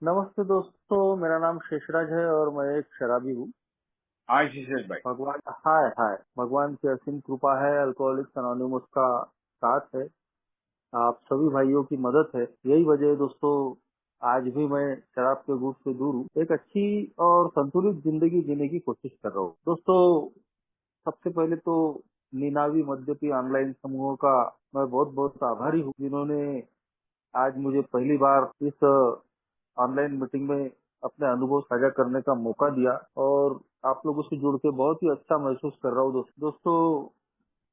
नमस्ते दोस्तों, मेरा नाम शेषराज है और मैं एक शराबी हूँ। हाँ शीर्ष भाई। भगवान हाय हाय भगवान की असीम कृपा है, अल्कोहलिक्स अनोनिमस का साथ है, आप सभी भाइयों की मदद है। यही वजह है दोस्तों, आज भी मैं शराब के गुट से दूर हूँ, एक अच्छी और संतुलित जिंदगी जीने की कोशिश कर रहा हूँ। दोस्तों, सबसे पहले तो निनावी मद्यपी ऑनलाइन समूहों का मैं बहुत बहुत आभारी हूँ, जिन्होंने आज मुझे पहली बार इस ऑनलाइन मीटिंग में अपने अनुभव साझा करने का मौका दिया और आप लोगों से जुड़ के बहुत ही अच्छा महसूस कर रहा हूँ। दोस्तों,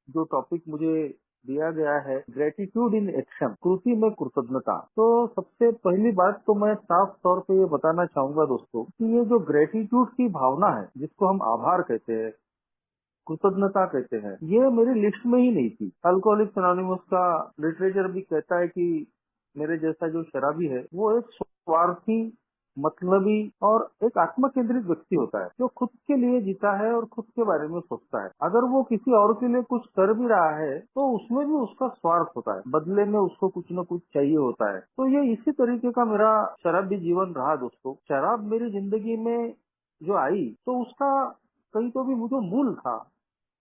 जो टॉपिक मुझे दिया गया है, ग्रेटिट्यूड इन एक्शन, कृति में कृतज्ञता। तो सबसे पहली बात तो मैं साफ तौर पे ये बताना चाहूंगा दोस्तों कि ये जो ग्रेटिट्यूड की भावना है, जिसको हम आभार कहते हैं, कृतज्ञता कहते हैं, ये मेरी लिस्ट में ही नहीं थी। अल्कोहलिक्स एनोनिमस का लिटरेचर भी कहता है कि मेरे जैसा जो शराबी है वो एक स्वार्थी, मतलबी और एक आत्म केंद्रित व्यक्ति होता है, जो खुद के लिए जीता है और खुद के बारे में सोचता है। अगर वो किसी और के लिए कुछ कर भी रहा है तो उसमें भी उसका स्वार्थ होता है, बदले में उसको कुछ न कुछ चाहिए होता है। तो ये इसी तरीके का मेरा शराबी जीवन रहा दोस्तों। शराब मेरी जिंदगी में जो आई तो उसका कहीं तो भी मुझे मूल था,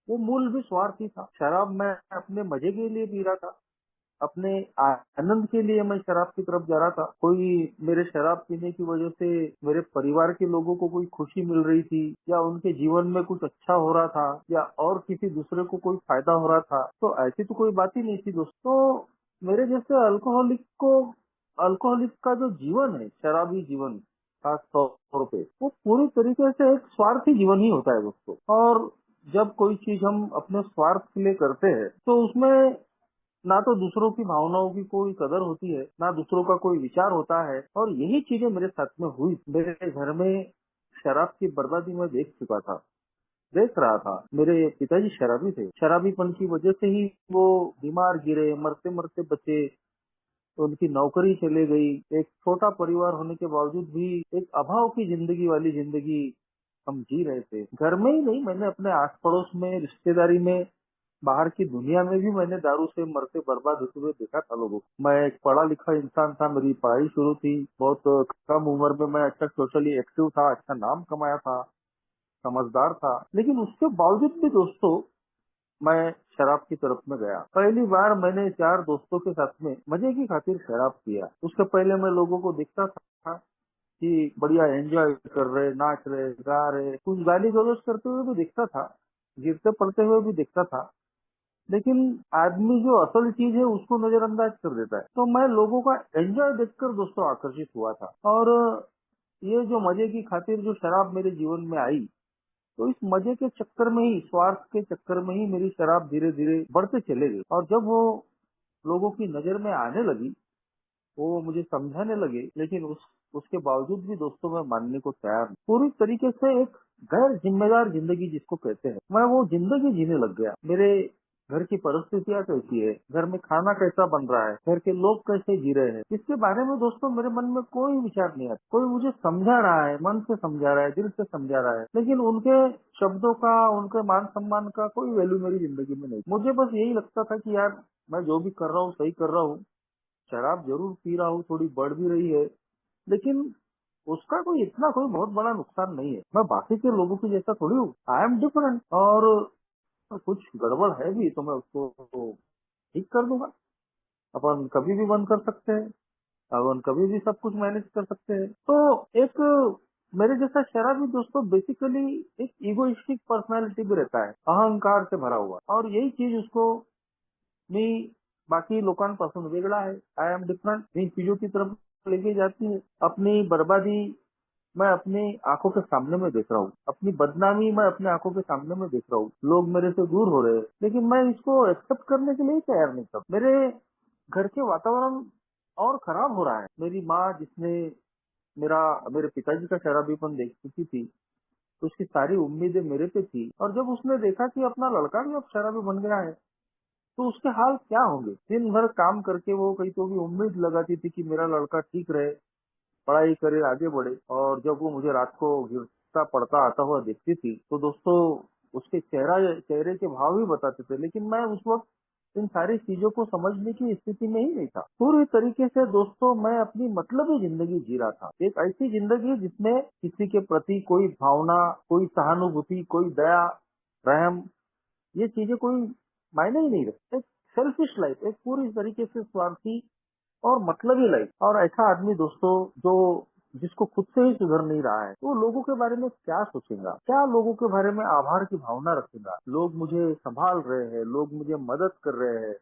वो मूल भी स्वार्थी था। शराब मैं अपने मजे के लिए पी रहा था, अपने आनंद के लिए मैं शराब की तरफ जा रहा था। कोई मेरे शराब पीने की वजह से मेरे परिवार के लोगों को कोई खुशी मिल रही थी, या उनके जीवन में कुछ अच्छा हो रहा था, या और किसी दूसरे को कोई फायदा हो रहा था, तो ऐसी तो कोई बात ही नहीं थी दोस्तों। मेरे जैसे अल्कोहलिक का जो जीवन है, शराबी जीवन खास तौर पे, वो पूरी तरीके से एक स्वार्थी जीवन ही होता है दोस्तों। और जब कोई चीज हम अपने स्वार्थ के लिए करते हैं तो उसमें ना तो दूसरों की भावनाओं की कोई कदर होती है, ना दूसरों का कोई विचार होता है। और यही चीजें मेरे साथ में हुई। मेरे घर में शराब की बर्बादी में देख रहा था। मेरे पिताजी शराबी थे, शराबीपन की वजह से ही वो बीमार गिरे, मरते मरते बचे, तो उनकी नौकरी चले गई। एक छोटा परिवार होने के बावजूद भी एक अभाव की जिंदगी वाली जिंदगी हम जी रहे थे। घर में ही नहीं, मैंने अपने आस पड़ोस में, रिश्तेदारी में, बाहर की दुनिया में भी मैंने दारू से मरते बर्बाद होते हुए देखा था लोगों को। मैं एक पढ़ा लिखा इंसान था, मेरी पढ़ाई शुरू थी, बहुत कम उम्र में मैं अच्छा सोशली एक्टिव था, अच्छा नाम कमाया था, समझदार था, लेकिन उसके बावजूद भी दोस्तों मैं शराब की तरफ में गया। पहली बार मैंने 4 दोस्तों के साथ में मजे की खातिर शराब पिया। उसके पहले मैं लोगों को देखता था कि बढ़िया एंजॉय कर रहे, नाच रहे, गा रहे, कुछ गाली गलौज करते हुए भी देखता था, गिरते पड़ते हुए भी देखता था। लेकिन आदमी जो असल चीज है उसको नजरअंदाज कर देता है। तो मैं लोगों का एंजॉय देखकर दोस्तों आकर्षित हुआ था। और ये जो मजे की खातिर जो शराब मेरे जीवन में आई, तो इस मजे के चक्कर में ही, स्वार्थ के चक्कर में ही मेरी शराब धीरे धीरे बढ़ते चले गई। और जब वो लोगों की नजर में आने लगी, वो मुझे समझाने लगे, लेकिन उसके बावजूद भी दोस्तों मैं मानने को तैयार नहीं। पूरी तरीके से एक गैर जिम्मेदार जिंदगी जिसको कहते हैं, मैं वो जिंदगी जीने लग गया। मेरे घर की परिस्थितियाँ कैसी है, घर में खाना कैसा बन रहा है, घर के लोग कैसे जी रहे हैं, इसके बारे में दोस्तों मेरे मन में कोई विचार नहीं आता। कोई मुझे समझा रहा है, मन से समझा रहा है, दिल से समझा रहा है, लेकिन उनके शब्दों का, उनके मान सम्मान का कोई वैल्यू मेरी जिंदगी में नहीं। मुझे बस यही लगता था कि यार, मैं जो भी कर रहा हूँ सही कर रहा हूँ, शराब जरूर पी रहा हूँ, थोड़ी बढ़ भी रही है, लेकिन उसका कोई बहुत बड़ा नुकसान नहीं है। मैं बाकी के लोगों की जैसा थोड़ी हूँ, आई एम डिफरेंट। और कुछ गड़बड़ है भी तो मैं उसको ठीक कर दूंगा। अपन कभी भी बंद कर सकते हैं, अपन कभी भी सब कुछ मैनेज कर सकते हैं। तो एक मेरे जैसा शराबी दोस्तों बेसिकली एक इगोइस्टिक पर्सनालिटी भी रहता है, अहंकार से भरा हुआ, और यही चीज उसको मी बाकी लोकांपासून वेगळा आहे, आय एम डिफरंट, इन चीजों की तरफ लेके जाती है। अपनी बर्बादी मैं अपनी आंखों के सामने में देख रहा हूँ, अपनी बदनामी मैं अपनी आंखों के सामने में देख रहा हूँ। लोग मेरे से दूर हो रहे हैं, लेकिन मैं इसको एक्सेप्ट करने के लिए ही तैयार नहीं था। मेरे घर के वातावरण और खराब हो रहा है। मेरी माँ, जिसने मेरा मेरे पिताजी का शराबीपन देख चुकी थी, तो उसकी सारी उम्मीदें मेरे पे थी, और जब उसने देखा कि अपना लड़का भी अब शराबी बन गया है, तो उसके हाल क्या होंगे। दिन भर काम करके वो कहीं तो भी उम्मीद लगाती थी कि मेरा लड़का ठीक रहे, पढ़ाई करे, आगे बढ़े, और जब वो मुझे रात को गिरता पड़ता आता हुआ देखती थी, तो दोस्तों उसके चेहरे के भाव ही बताते थे। लेकिन मैं उस वक्त इन सारी चीजों को समझने की स्थिति में ही नहीं था। पूरी तरीके से दोस्तों मैं अपनी मतलबी जिंदगी जी रहा था, एक ऐसी जिंदगी जिसमें किसी के प्रति कोई भावना, कोई सहानुभूति, कोई दया, रहम, ये चीजें कोई मायने ही नहीं रखती। एक सेल्फिश लाइफ, एक पूरी तरीके से स्वार्थी और मतलबी लाइफ। और ऐसा आदमी दोस्तों जो जिसको खुद से ही सुधर नहीं रहा है, वो लोगों के बारे में क्या सोचेगा, क्या लोगों के बारे में आभार की भावना रखेगा। लोग मुझे संभाल रहे हैं, लोग मुझे मदद कर रहे हैं,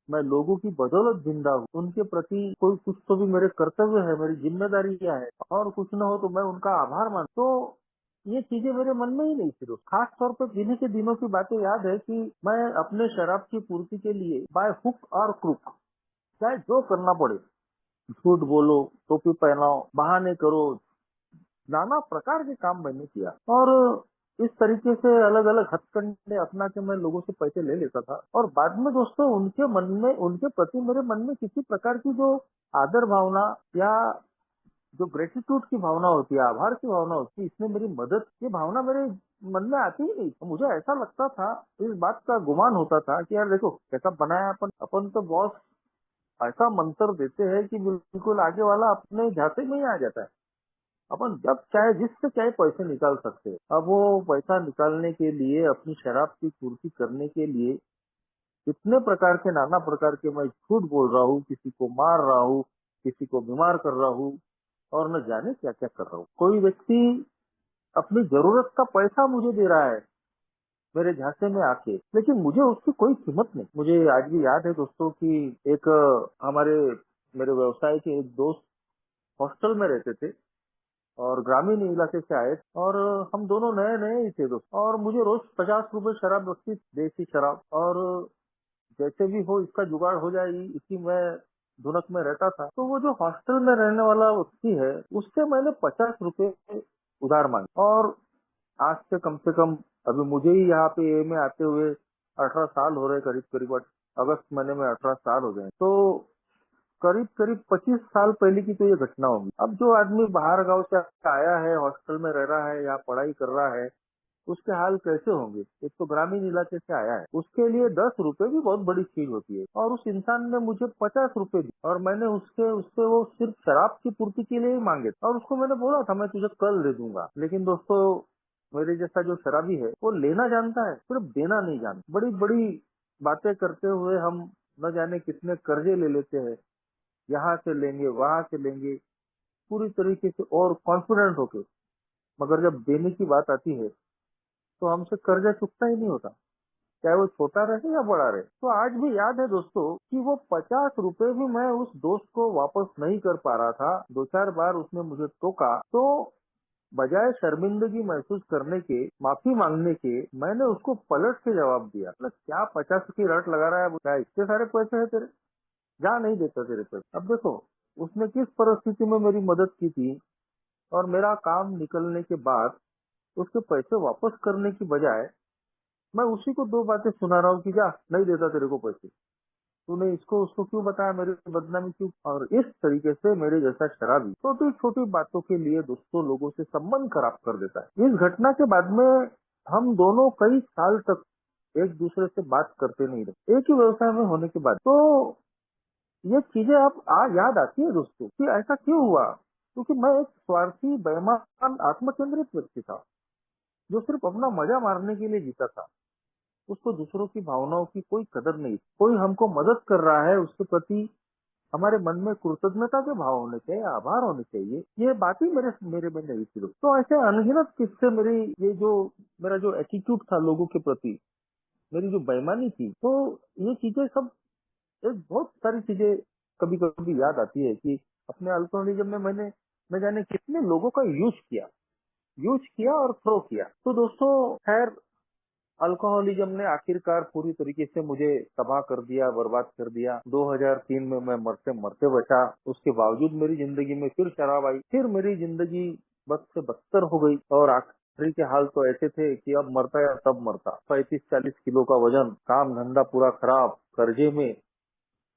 मैं लोगों की बदौलत जिंदा हूँ, उनके प्रति कोई कुछ तो भी मेरे कर्तव्य है, मेरी जिम्मेदारियां है, और कुछ न हो तो मैं उनका आभार मान। तो ये चीजें मेरे मन में ही नहीं थी दोस्त। खास तौर पर जिन्हीं के दिनों की बातें याद है कि मैं अपने शराब की पूर्ति के लिए बाय हुक और क्रुक चाहे जो करना पड़े, झूठ बोलो, टोपी पहनाओ, बहाने करो, नाना प्रकार के काम मैंने किया। और इस तरीके से अलग अलग हथकंडे अपना के मैं लोगों से पैसे ले लेता था। और बाद में दोस्तों उनके मन में, उनके प्रति मेरे मन में किसी प्रकार की जो आदर भावना या जो ग्रेटिट्यूड की भावना होती है, आभार की भावना होती है, इसने मेरी मदद की भावना मेरे मन में आती ही नहीं। तो मुझे ऐसा लगता था, इस बात का गुमान होता था कि यार देखो कैसा बनाया अपन, अपन तो बॉस ऐसा मंत्र देते हैं कि बिल्कुल आगे वाला अपने झांसे में ही आ जाता है। अपन जब चाहे जिससे चाहे पैसे निकाल सकते हैं। अब वो पैसा निकालने के लिए, अपनी शराब की पूर्ति करने के लिए इतने प्रकार के, नाना प्रकार के मैं झूठ बोल रहा हूँ, किसी को मार रहा हूँ, किसी को बीमार कर रहा हूँ, और न जाने क्या क्या कर रहा हूँ। कोई व्यक्ति अपनी जरूरत का पैसा मुझे दे रहा है मेरे झांसे में आके, लेकिन मुझे उसकी कोई कीमत नहीं। मुझे आज भी याद है दोस्तों कि एक हमारे मेरे व्यवसाय के एक दोस्त हॉस्टल में रहते थे और ग्रामीण इलाके से आए, और हम दोनों नए नए ही थे दोस्त। और मुझे रोज 50 रुपए शराब लगती, देसी शराब, और जैसे भी हो इसका जुगाड़ हो जाएगी, इसी में धुनक में रहता था। तो वो जो हॉस्टल में रहने वाला व्यक्ति है, उससे मैंने 50 रुपए उधार मांगे। और आज से कम अभी मुझे ही यहाँ पे ए में आते हुए 18 साल हो रहे, करीब करीब अगस्त महीने में 18 साल हो गए। तो करीब करीब 25 साल पहले की तो ये घटना होगी। अब जो आदमी बाहर गांव से आया है, हॉस्टल में रह रहा है या पढ़ाई कर रहा है, उसके हाल कैसे होंगे। एक तो ग्रामीण इलाके से आया है, उसके लिए 10 रुपए भी बहुत बड़ी चीज होती है। और उस इंसान ने मुझे 50 रुपए दी, और मैंने उसके उससे वो सिर्फ शराब की पूर्ति के लिए ही मांगे। और उसको मैंने बोला था मैं तुझे कल दे दूंगा। लेकिन दोस्तों मेरे जैसा जो शराबी है वो लेना जानता है, सिर्फ देना नहीं जानता। बड़ी बड़ी बातें करते हुए हम न जाने कितने कर्जे ले लेते हैं, यहाँ से लेंगे, वहां से लेंगे, पूरी तरीके से और कॉन्फिडेंट होके। मगर जब देने की बात आती है तो हमसे कर्जा चुकता ही नहीं होता, चाहे वो छोटा रहे या बड़ा रहे। तो आज भी याद है दोस्तों कि वो 50 रुपए भी मैं उस दोस्त को वापस नहीं कर पा रहा था। 2-4 बार उसने मुझे टोका, तो बजाय शर्मिंदगी महसूस करने के, माफी मांगने के, मैंने उसको पलट के जवाब दिया, मतलब क्या 50 की रट लगा रहा है, क्या इतने सारे पैसे है तेरे, जा नहीं देता तेरे पैसे। अब देखो उसने किस परिस्थिति में मेरी मदद की थी, और मेरा काम निकलने के बाद उसके पैसे वापस करने की बजाय मैं उसी को 2 बातें सुना रहा हूँ कि जा नहीं देता तेरे को पैसे, तूने इसको उसको क्यों बताया, मेरी बदनामी क्यों। और इस तरीके से मेरे जैसा शराबी छोटी छोटी बातों के लिए दोस्तों लोगों से संबंध खराब कर देता है। इस घटना के बाद में हम दोनों कई साल तक एक दूसरे से बात करते नहीं रहे, एक ही व्यवसाय में होने के बाद। तो ये चीजें अब याद आती है दोस्तों कि ऐसा क्यों हुआ। क्योंकि मैं एक स्वार्थी, बेईमान, आत्मकेंद्रित व्यक्ति था जो सिर्फ अपना मजा मारने के लिए जीता था। उसको दूसरों की भावनाओं की कोई कदर नहीं। कोई हमको मदद कर रहा है, उसके प्रति हमारे मन में कृतज्ञता के भाव होने चाहिए, आभार होने चाहिए। ये बात ही मेरे मेरे में नहीं थी। तो ऐसे अनगिनत किस्से, मेरी ये जो मेरा जो एटीट्यूड था लोगों के प्रति, मेरी जो बेईमानी थी, तो ये चीजें सब, एक बहुत सारी चीजें कभी कभी याद आती है कि अपने अल्कोहलिज्म में मैंने न जाने कितने लोगों का यूज किया और थ्रो किया। तो दोस्तों खैर अल्कोहलिज्म ने आखिरकार पूरी तरीके से मुझे तबाह कर दिया, बर्बाद कर दिया। 2003 में मैं मरते मरते बचा। उसके बावजूद मेरी जिंदगी में फिर शराब आई, फिर मेरी जिंदगी बद से बदतर हो गई। और आखिरी के हाल तो ऐसे थे कि अब मरता या तब मरता। 35-40 किलो का वजन, काम धंधा पूरा खराब, कर्जे में,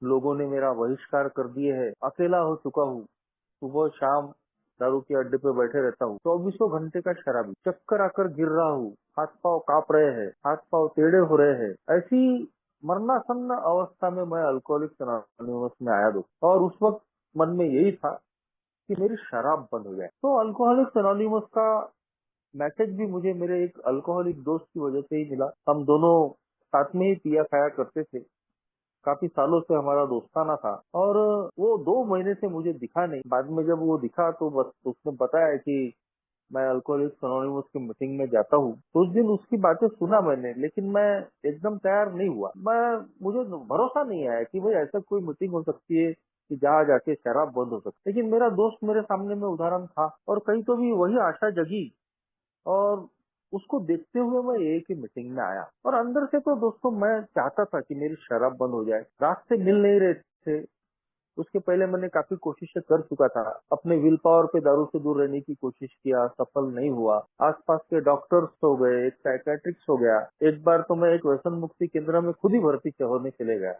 लोगों ने मेरा बहिष्कार कर दिए है, अकेला हो चुका हूँ। सुबह शाम दारू के अड्डे पे बैठे रहता हूँ, 24 घंटे का शराबी, चक्कर आकर गिर रहा हूँ, हाथ पांव कांप रहे हैं, हाथ पांव टेढ़े हो रहे हैं। ऐसी मरणासन्न अवस्था में मैं अल्कोहलिक्स एनोनिमस में आया दोस्तों, और उस वक्त मन में यही था कि मेरी शराब बंद हो जाए। तो अल्कोहलिक्स एनोनिमस का मैसेज भी मुझे मेरे एक अल्कोहलिक दोस्त की वजह से ही मिला। हम दोनों साथ में ही पिया खाया करते थे, काफी सालों से हमारा दोस्ताना था, और वो 2 महीने से मुझे दिखा नहीं। बाद में जब वो दिखा तो बस उसने बताया कि मैं अल्कोहलिक्स एनोनिमस की मीटिंग में जाता हूँ। तो उस दिन उसकी बातें सुना मैंने, लेकिन मैं एकदम तैयार नहीं हुआ। मुझे भरोसा नहीं आया कि भाई ऐसा कोई मीटिंग हो सकती है कि जहाँ जाके शराब बंद हो सकती है। लेकिन मेरा दोस्त मेरे सामने में उदाहरण था, और कहीं तो भी वही आशा जगी, और उसको देखते हुए मैं एक ही मीटिंग में आया। और अंदर से तो दोस्तों मैं चाहता था कि मेरी शराब बंद हो जाए। रास्ते मिल नहीं रहे थे। उसके पहले मैंने काफी कोशिशें कर चुका था, अपने विल पावर पे दारू से दूर रहने की कोशिश किया, सफल नहीं हुआ। आसपास के डॉक्टर्स हो गए, एक साइकेट्रिक्स हो गया। एक बार तो मैं एक व्यसन मुक्ति केंद्र में खुद ही भर्ती होने चले गया,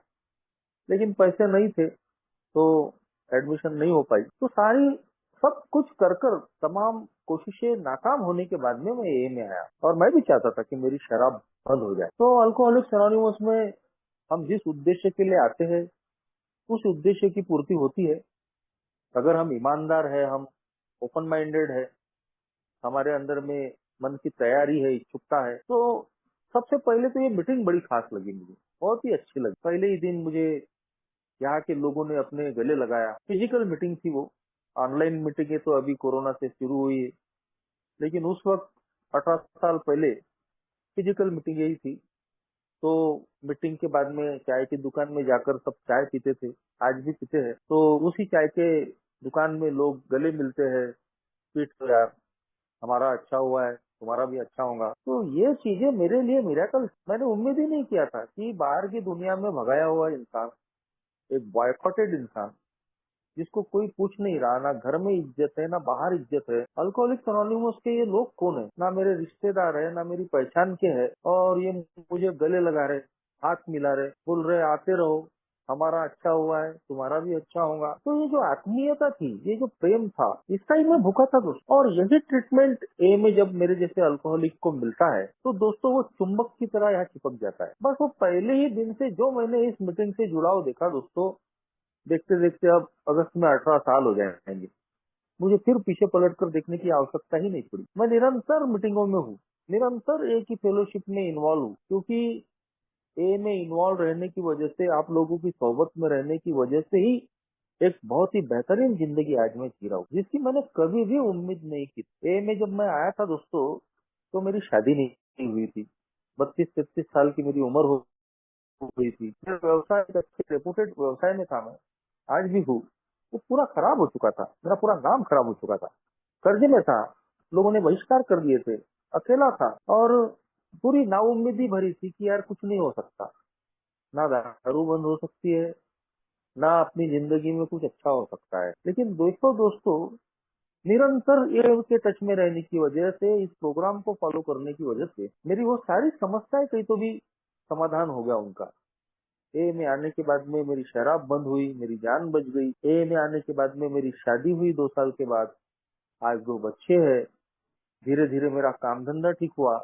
लेकिन पैसे नहीं थे तो एडमिशन नहीं हो पाई। तो सारी सब कुछ कर कर तमाम कोशिशें नाकाम होने के बाद में मैं ए में आया, और मैं भी चाहता था कि मेरी शराब बंद हो जाए। तो अल्कोहलिक्स एनोनिमस में हम जिस उद्देश्य के लिए आते हैं, उस उद्देश्य की पूर्ति होती है। अगर हम ईमानदार है, हम ओपन माइंडेड है, हमारे अंदर में मन की तैयारी है, इच्छुकता है, तो सबसे पहले तो ये मीटिंग बड़ी खास लगी मुझे, बहुत ही अच्छी लगी। पहले ही दिन मुझे यहाँ के लोगों ने अपने गले लगाया। फिजिकल मीटिंग थी वो, ऑनलाइन मीटिंग तो अभी कोरोना से शुरू हुई है, लेकिन उस वक्त 18 साल पहले फिजिकल मीटिंग यही थी। तो मीटिंग के बाद में चाय की दुकान में जाकर सब चाय पीते थे, आज भी पीते हैं। तो उसी चाय के दुकान में लोग गले मिलते हैं, पीट तो यार हमारा अच्छा हुआ है, तुम्हारा भी अच्छा होगा। तो ये चीजें मेरे लिए मिरेकल, मैंने उम्मीद ही नहीं किया था कि बाहर की दुनिया में भगाया हुआ इंसान, एक बॉयकॉटेड इंसान, जिसको कोई पूछ नहीं रहा, ना घर में इज्जत है ना बाहर इज्जत है। अल्कोहलिक्स एनोनिमस के ये लोग कौन है? ना मेरे रिश्तेदार है, ना मेरी पहचान के है, और ये मुझे गले लगा रहे, हाथ मिला रहे, बोल रहे आते रहो, हमारा अच्छा हुआ है, तुम्हारा भी अच्छा होगा। तो ये जो आत्मीयता थी, ये जो प्रेम था, इसका ही मैं भूखा था दोस्तों। और यही ट्रीटमेंट ए में जब मेरे जैसे अल्कोहलिक को मिलता है, तो दोस्तों वो चुंबक की तरह यहाँ चिपक जाता है। बस वो पहले ही दिन से जो मैंने इस मीटिंग से जुड़ाव देखा दोस्तों, देखते देखते अब अगस्त में 18 साल हो जाएंगे, मुझे फिर पीछे पलट कर देखने की आवश्यकता ही नहीं पड़ी। मैं निरंतर मीटिंगों में हूँ, निरंतर एक ही फेलोशिप में इन्वॉल्व हूँ, क्योंकि ए में इन्वॉल्व रहने की वजह से, आप लोगों की सोबत में रहने की वजह से ही एक बहुत ही बेहतरीन जिंदगी आज मैं जी रहा हूँ, जिसकी मैंने कभी भी उम्मीद नहीं की। ए में जब मैं आया था दोस्तों, तो मेरी शादी नहीं हुई थी, 32-33 साल की मेरी उम्र हो गई थी। मेरा व्यवसाय एक अच्छे रेपुटेड व्यवसाय में था, मैं आज भी हूँ। वो पूरा खराब हो चुका था, मेरा पूरा नाम खराब हो चुका था, कर्जे में था, लोगों ने बहिष्कार कर दिए थे, अकेला था, और पूरी नाउम्मीदी भरी थी कि यार कुछ नहीं हो सकता, ना दारू बंद हो सकती है, ना अपनी जिंदगी में कुछ अच्छा हो सकता है। लेकिन दोस्तों दोस्तों निरंतर ये के टच में रहने की वजह से, इस प्रोग्राम को फॉलो करने की वजह से मेरी वो सारी समस्याएं कहीं तो भी समाधान हो गया उनका। ए में आने के बाद में मेरी शराब बंद हुई, मेरी जान बच गई। ए में आने के बाद में मेरी शादी हुई 2 साल के बाद, आज 2 बच्चे हैं। धीरे धीरे मेरा काम धंधा ठीक हुआ,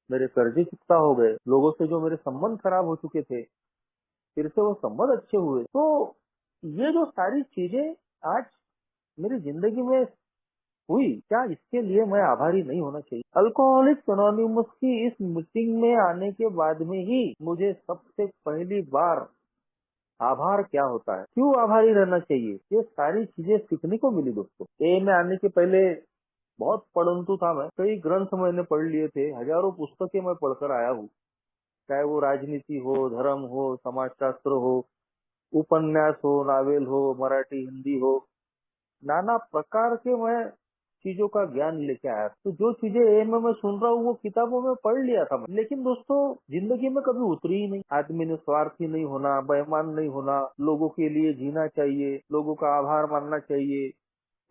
मेरे कर्जे चुकता हो गए, लोगों से जो मेरे संबंध खराब हो चुके थे, फिर से वो संबंध अच्छे हुए। तो ये जो सारी चीजें आज मेरी जिंदगी में हुई, क्या इसके लिए मैं आभारी नहीं होना चाहिए? अल्कोहलिक्स एनोनिमस की इस मीटिंग में आने के बाद में ही मुझे सबसे पहली बार आभार क्या होता है, क्यों आभारी रहना चाहिए, ये सारी चीजें सीखने को मिली दोस्तों। ए में आने के पहले बहुत पढ़ंतु था मैं, कई ग्रंथ मैंने पढ़ लिए थे, हजारों पुस्तकें मैं पढ़कर आया हूँ, चाहे वो राजनीति हो, धर्म हो, समाजशास्त्र हो, उपन्यास हो, नावेल हो, मराठी हिंदी हो, नाना प्रकार के मैं चीजों का ज्ञान लेके आया। तो जो चीजें ए में मैं सुन रहा हूँ वो किताबों में पढ़ लिया था मैं। लेकिन दोस्तों जिंदगी में कभी उतरी ही नहीं। आदमी ने स्वार्थी नहीं होना, बेईमान नहीं होना, लोगों के लिए जीना चाहिए, लोगों का आभार मानना चाहिए,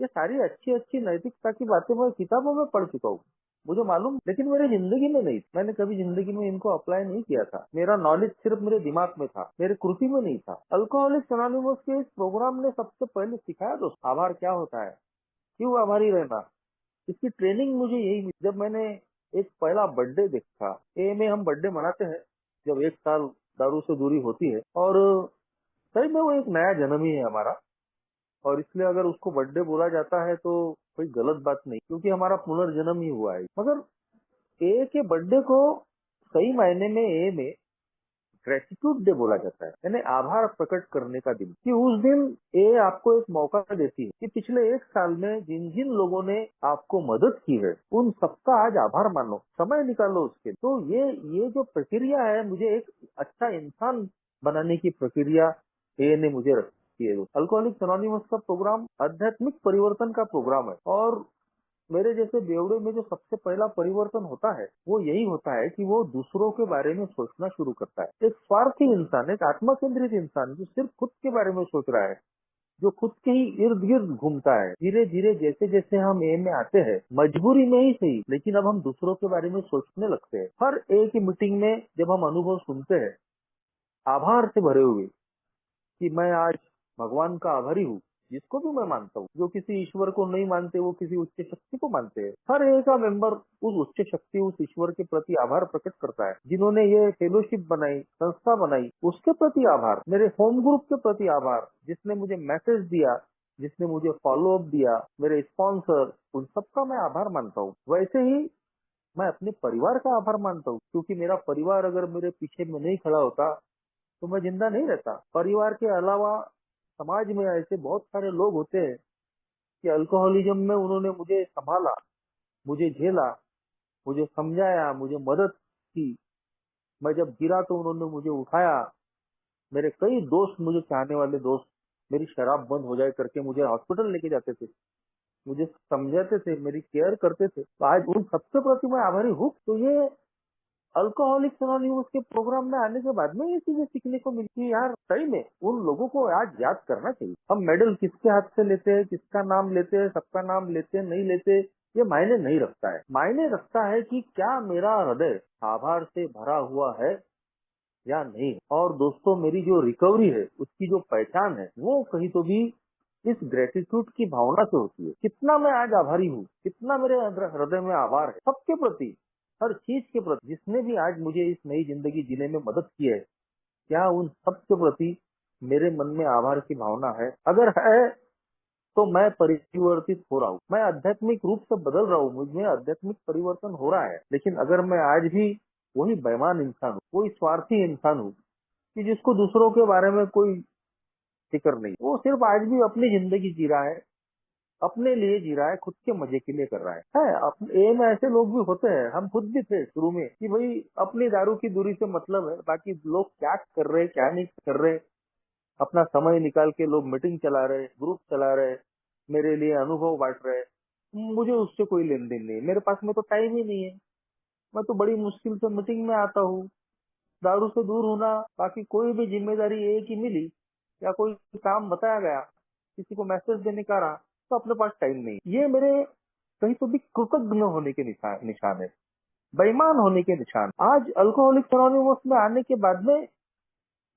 ये सारी अच्छी अच्छी नैतिकता की बातें मैं किताबों में पढ़ चुका हूँ, मुझे मालूम, लेकिन मेरी जिंदगी में नहीं, मैंने कभी जिंदगी में इनको अप्लाई नहीं किया था। मेरा नॉलेज सिर्फ मेरे दिमाग में था, मेरे कृति में नहीं था। अल्कोहलिक्स एनोनिमस के इस प्रोग्राम ने सबसे पहले सिखाया दोस्त आभार क्या होता है, क्यों आभारी रहना। इसकी ट्रेनिंग मुझे यही मिली जब मैंने एक पहला बर्थडे देखा। ए में हम बर्थडे मनाते हैं, जब 1 साल दारू से दूरी होती है। और सही में वो एक नया जन्म ही है हमारा, और इसलिए अगर उसको बर्थडे बोला जाता है तो कोई गलत बात नहीं, क्योंकि हमारा पुनर्जन्म ही हुआ है। मगर ए के बर्थडे को सही मायने में ए में ग्रेटिट्यूड डे बोला जाता है, यानी आभार प्रकट करने का दिन। कि उस दिन ये आपको एक मौका देती है कि पिछले एक साल में जिन जिन लोगों ने आपको मदद की है उन सबका आज आभार मानो, समय निकालो उसके। तो ये जो प्रक्रिया है, मुझे एक अच्छा इंसान बनाने की प्रक्रिया ए ने मुझे रखी है। अल्कोहलिक्स एनोनिमस का प्रोग्राम आध्यात्मिक परिवर्तन का प्रोग्राम है, और मेरे जैसे बेवड़े में जो सबसे पहला परिवर्तन होता है वो यही होता है कि वो दूसरों के बारे में सोचना शुरू करता है। एक स्वार्थी इंसान, एक आत्मा केंद्रित इंसान जो सिर्फ खुद के बारे में सोच रहा है, जो खुद के ही इर्द गिर्द घूमता है, धीरे धीरे जैसे जैसे हम ए में आते हैं, मजबूरी में ही सही, लेकिन अब हम दूसरों के बारे में सोचने लगते हैं। हर ए की मीटिंग में जब हम अनुभव सुनते हैं आभार से भरे हुए, कि मैं आज भगवान का आभारी हूँ, जिसको भी मैं मानता हूँ। जो किसी ईश्वर को नहीं मानते वो किसी उच्च शक्ति को मानते हैं। हर एक का मेंबर उस उच्च शक्ति, उस ईश्वर के प्रति आभार प्रकट करता है। जिन्होंने ये फेलोशिप बनाई, संस्था बनाई, उसके प्रति आभार। मेरे होम ग्रुप के प्रति आभार, जिसने मुझे मैसेज दिया, जिसने मुझे फॉलो अप दिया, मेरे स्पॉन्सर, उन सबका मैं आभार मानता हूँ। वैसे ही मैं अपने परिवार का आभार मानता हूँ, क्योंकि मेरा परिवार अगर मेरे पीछे में नहीं खड़ा होता तो मैं जिंदा नहीं रहता। परिवार के अलावा समाज में ऐसे बहुत सारे लोग होते हैं कि अल्कोहलिज्म में उन्होंने मुझे संभाला, मुझे झेला, मुझे समझाया, मुझे मदद की। मैं जब गिरा तो उन्होंने मुझे उठाया। मेरे कई दोस्त, मुझे चाहने वाले दोस्त, मेरी शराब बंद हो जाए करके मुझे हॉस्पिटल लेके जाते थे, मुझे समझाते थे, मेरी केयर करते थे। तो आज उन सबके प्रति मैं आभारी हूँ। तो ये अल्कोहलिक्स एनोनिमस के प्रोग्राम में आने के बाद में ये चीजें सीखने को मिलती है। यार सही में उन लोगों को आज याद करना चाहिए। हम मेडल किसके हाथ से लेते हैं, किसका नाम लेते हैं, सबका नाम लेते हैं, नहीं लेते, ये मायने नहीं रखता है। मायने रखता है कि क्या मेरा हृदय आभार से भरा हुआ है या नहीं। और दोस्तों, मेरी जो रिकवरी है उसकी जो पहचान है वो कहीं तो भी इस ग्रेटिट्यूड की भावना से होती है। कितना मैं आज आभारी हूँ, कितना मेरे हृदय में आभार है सबके प्रति, हर चीज के प्रति, जिसने भी आज मुझे इस नई जिंदगी जीने में मदद की है। क्या उन सबके प्रति मेरे मन में आभार की भावना है? अगर है तो मैं परिवर्तित हो रहा हूँ, मैं आध्यात्मिक रूप से बदल रहा हूँ, मुझमें आध्यात्मिक परिवर्तन हो रहा है। लेकिन अगर मैं आज भी वही बेईमान इंसान हूँ, कोई स्वार्थी इंसान हूँ कि जिसको दूसरों के बारे में कोई फिक्र नहीं, वो सिर्फ आज भी अपनी जिंदगी जी रहा है, अपने लिए जी रहा है, खुद के मजे के लिए कर रहा है। ए में ऐसे लोग भी होते हैं, हम खुद भी थे शुरू में, कि भाई अपनी दारू की दूरी से मतलब है, बाकी लोग क्या कर रहे क्या नहीं कर रहे, अपना समय निकाल के लोग मीटिंग चला रहे, ग्रुप चला रहे, मेरे लिए अनुभव बांट रहे, मुझे उससे कोई लेन देन नहीं। मेरे पास में तो टाइम ही नहीं है, मैं तो बड़ी मुश्किल से मीटिंग में आता हूँ। दारू से दूर होना, बाकी कोई भी जिम्मेदारी एक ही मिली या कोई काम बताया गया, किसी को मैसेज देने का रहा, तो अपने पास टाइम नहीं। ये मेरे कहीं तो भी कृतज्ञ होने के निशान है, बेईमान होने के निशान। आज अल्कोहलिक्स एनोनिमस में आने के बाद में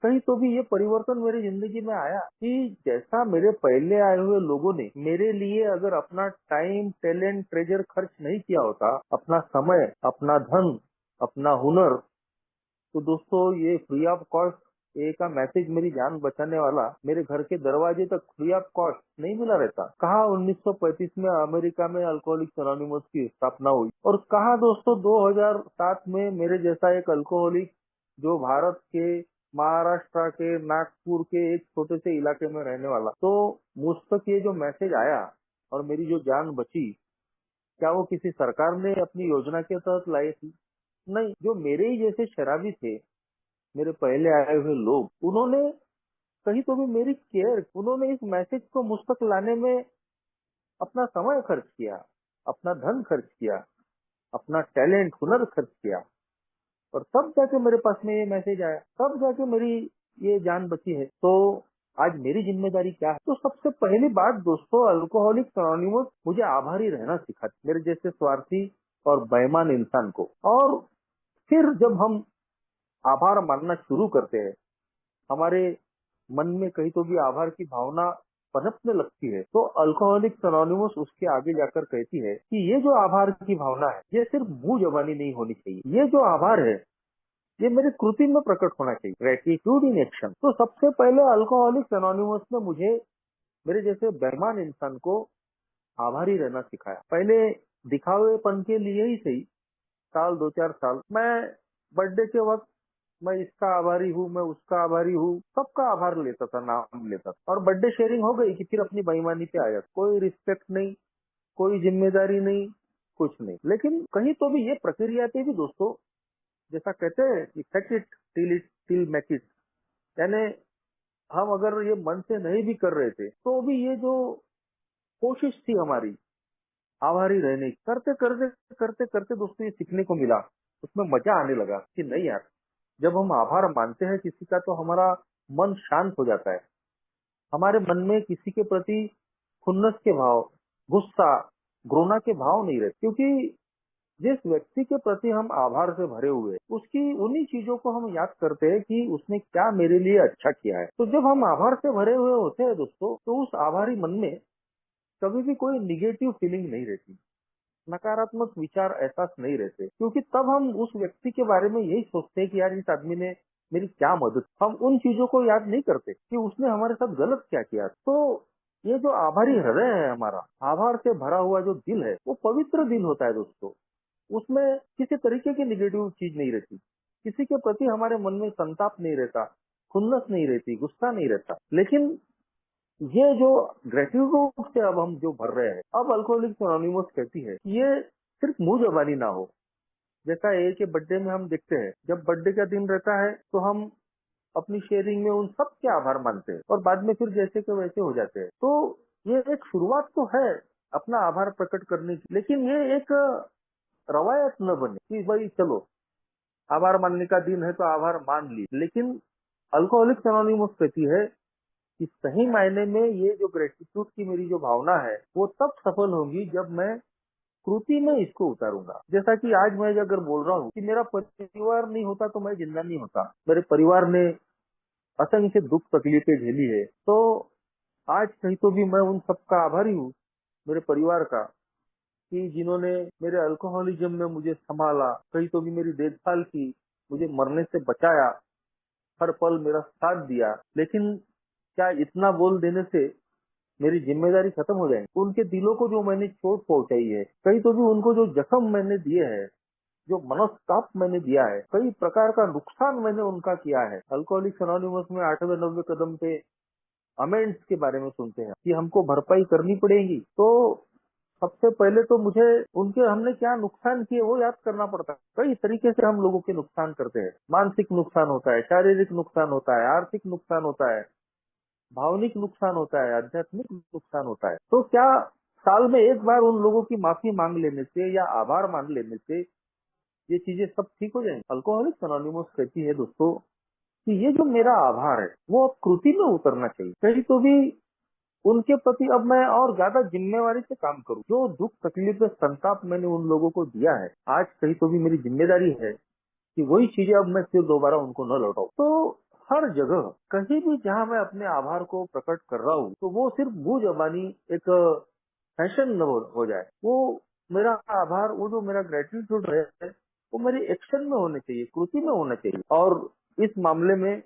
कहीं तो भी ये परिवर्तन मेरी जिंदगी में आया कि जैसा मेरे पहले आए हुए लोगों ने मेरे लिए अगर अपना टाइम, टैलेंट, ट्रेजर खर्च नहीं किया होता, अपना समय, अपना धन, अपना हुनर, तो दोस्तों ये फ्री ऑफ कॉस्ट ए का मैसेज मेरी जान बचाने वाला मेरे घर के दरवाजे तक फ्री ऑफ कॉस्ट नहीं मिला रहता। कहा 1935 में अमेरिका में अल्कोहलिक्स एनोनिमस की स्थापना हुई, और कहा दोस्तों 2007 में मेरे जैसा एक अल्कोहलिक जो भारत के महाराष्ट्र के नागपुर के एक छोटे से इलाके में रहने वाला, तो मुझ तक ये जो मैसेज आया और मेरी जो जान बची, क्या वो किसी सरकार ने अपनी योजना के तहत लाई थी? नहीं। जो मेरे ही जैसे शराबी थे, मेरे पहले आए हुए लोग, उन्होंने कहीं तो भी मेरी केयर, उन्होंने इस मैसेज को मुझ तक लाने में अपना समय खर्च किया, अपना धन खर्च किया, अपना टैलेंट, हुनर खर्च किया, और तब जाके मेरे पास में ये मैसेज आया, तब जाके मेरी ये जान बची है। तो आज मेरी जिम्मेदारी क्या है? तो सबसे पहली बात दोस्तों, अल्कोहलिक्स एनोनिमस मुझे आभारी रहना सिखाती, मेरे जैसे स्वार्थी और बेईमान इंसान को। और फिर जब हम आभार मानना शुरू करते हैं, हमारे मन में कहीं तो भी आभार की भावना पनपने लगती है, तो अल्कोहलिक्स एनोनिमस उसके आगे जाकर कहती है कि ये जो आभार की भावना है, ये सिर्फ मुंह जबानी नहीं होनी चाहिए। ये जो आभार है, ये मेरी कृति में प्रकट होना चाहिए। Gratitude in action. तो सबसे पहले अल्कोहलिक्स एनोनिमस में मुझे मेरे जैसे बेईमान इंसान को आभारी रहना सिखाया। पहले दिखावेपन के लिए ही सही, साल 2-4 साल मैं बर्थडे के वक्त मैं इसका आभारी हूँ, मैं उसका आभारी हूँ, सबका आभार लेता था, नाम लेता था, और बर्थडे शेयरिंग हो गई कि फिर अपनी बेईमानी पे आ जाता। कोई रिस्पेक्ट नहीं, कोई जिम्मेदारी नहीं, कुछ नहीं। लेकिन कहीं तो भी ये प्रक्रिया पे भी दोस्तों, जैसा कहते हैं कि fake it till make it, यानी हम अगर ये मन से नहीं भी कर रहे थे तो भी ये जो कोशिश थी हमारी आभारी रहने की, करते करते करते करते दोस्तों ये सीखने को मिला, उसमें मजा आने लगा कि नहीं यार, जब हम आभार मानते हैं किसी का तो हमारा मन शांत हो जाता है। हमारे मन में किसी के प्रति खुन्नस के भाव, गुस्सा, घृणा के भाव नहीं रहते, क्योंकि जिस व्यक्ति के प्रति हम आभार से भरे हुए हैं, उसकी उन्हीं चीजों को हम याद करते हैं कि उसने क्या मेरे लिए अच्छा किया है। तो जब हम आभार से भरे हुए होते हैं दोस्तों, तो उस आभारी मन में कभी भी कोई निगेटिव फीलिंग नहीं रहती, नकारात्मक विचार एहसास नहीं रहते, क्योंकि तब हम उस व्यक्ति के बारे में यही सोचते हैं कि यार इस आदमी ने मेरी क्या मदद। हम उन चीजों को याद नहीं करते कि उसने हमारे साथ गलत क्या किया। तो ये जो आभारी हृदय है हमारा, आभार से भरा हुआ जो दिल है, वो पवित्र दिल होता है दोस्तों। उसमें किसी तरीके की निगेटिव चीज नहीं रहती, किसी के प्रति हमारे मन में संताप नहीं रहता, खुन्नस नहीं रहती, गुस्सा नहीं रहता। लेकिन ये जो ग्रेटिट्यूड से अब हम जो भर रहे हैं, अब अल्कोहलिक्स एनोनिमस कहती है कि ये सिर्फ मुंह जबानी ना हो। जैसा ए के बर्थडे में हम देखते हैं, जब बर्थडे का दिन रहता है तो हम अपनी शेयरिंग में उन सब के आभार मानते हैं और बाद में फिर जैसे के वैसे हो जाते हैं। तो ये एक शुरुआत तो है अपना आभार प्रकट करने की, लेकिन ये एक रवायत न बने कि भाई चलो आभार मानने का दिन है तो आभार मान ली। लेकिन अल्कोहलिक्स एनोनिमस कहती है कि सही मायने में ये जो ग्रेटिट्यूड की मेरी जो भावना है, वो तब सफल होगी जब मैं कृति में इसको उतारूंगा। जैसा कि आज मैं अगर बोल रहा हूँ कि मेरा परिवार नहीं होता तो मैं जिंदा नहीं होता, मेरे परिवार ने असंख्य दुख तकलीफें झेली है, तो आज कहीं तो भी मैं उन सबका आभारी हूँ, मेरे परिवार का, कि जिन्होंने मेरे अल्कोहलिज्म में मुझे संभाला, कहीं तो भी मेरी देखभाल की, मुझे मरने से बचाया, हर पल मेरा साथ दिया। लेकिन क्या इतना बोल देने से मेरी जिम्मेदारी खत्म हो जाएगी? उनके दिलों को जो मैंने चोट पहुंचाई है, कहीं तो भी उनको जो जख्म मैंने दिए हैं, जो मनस्ताप मैंने दिया है, कई प्रकार का नुकसान मैंने उनका किया है। अल्कोहलिक्स एनोनिमस में 8वें 9वें कदम पे अमेंड्स के बारे में सुनते हैं कि हमको भरपाई करनी पड़ेगी। तो सबसे पहले तो मुझे उनके हमने क्या नुकसान किए वो याद करना पड़ता है। कई तरीके से हम लोगों के नुकसान करते हैं, मानसिक नुकसान होता है, शारीरिक नुकसान होता है, आर्थिक नुकसान होता है, भावनिक नुकसान होता है, आध्यात्मिक नुकसान होता है। तो क्या साल में एक बार उन लोगों की माफी मांग लेने से या आभार मान लेने से ये चीजें सब ठीक हो जाएंगी? अल्कोहलिक्स एनोनिमस कहती है दोस्तों कि ये जो मेरा आभार है वो अब कृति में उतरना चाहिए। कहीं तो भी उनके प्रति अब मैं और ज्यादा जिम्मेवारी से काम करूं। जो दुख तकलीफ संताप मैंने उन लोगों को दिया है, आज कहीं तो भी मेरी जिम्मेदारी है कि वही चीजें अब मैं फिर दोबारा उनको न लौटाऊं। तो हर जगह कहीं भी जहां मैं अपने आभार को प्रकट कर रहा हूँ, तो वो सिर्फ मुंह जबानी एक फैशन न हो जाए। वो मेरा आभार, वो जो मेरा ग्रेटिट्यूड है, वो मेरी एक्शन में होने चाहिए, कृति में होना चाहिए। और इस मामले में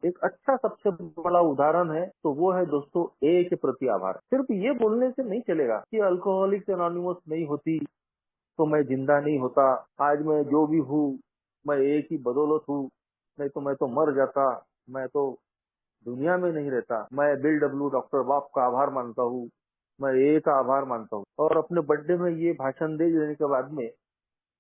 एक अच्छा सबसे बड़ा उदाहरण है तो वो है दोस्तों ए के प्रति आभार। सिर्फ ये बोलने से नहीं चलेगा कि अल्कोहलिक्स एनोनिमस नहीं होती तो मैं जिंदा नहीं होता, आज मैं जो भी हूँ मैं एक ही बदौलत हूँ, नहीं तो मैं तो मर जाता, मैं तो दुनिया में नहीं रहता। मैं बिल डब्ल्यू डॉक्टर बाप का आभार मानता हूँ, मैं ए का आभार मानता हूँ, और अपने बर्थडे में ये भाषण दे देने के बाद में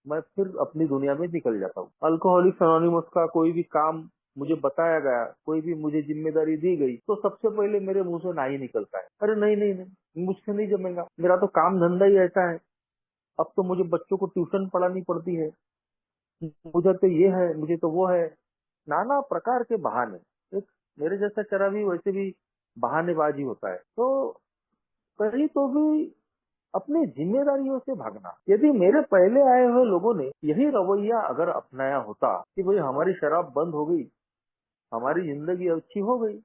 मैं फिर अपनी दुनिया में निकल जाता हूँ। अल्कोहलिक्स एनोनिमस का कोई भी काम मुझे बताया गया, कोई भी मुझे जिम्मेदारी दी गई, तो सबसे पहले मेरे मुंह से ना ही निकलता है, अरे नहीं नहीं नहीं, मुझसे नहीं जमेगा, मेरा तो काम धंधा ही ऐसा है, अब तो मुझे बच्चों को ट्यूशन पढ़ानी पड़ती है, मुझे तो ये है, मुझे तो वो है, नाना प्रकार के बहाने। एक मेरे जैसा चरा भी वैसे भी बहानेबाजी होता है। तो कहीं तो भी अपनी जिम्मेदारियों से भागना। यदि मेरे पहले आए हुए लोगों ने यही रवैया अगर अपनाया होता कि भाई हमारी शराब बंद हो गई, हमारी जिंदगी अच्छी हो गई,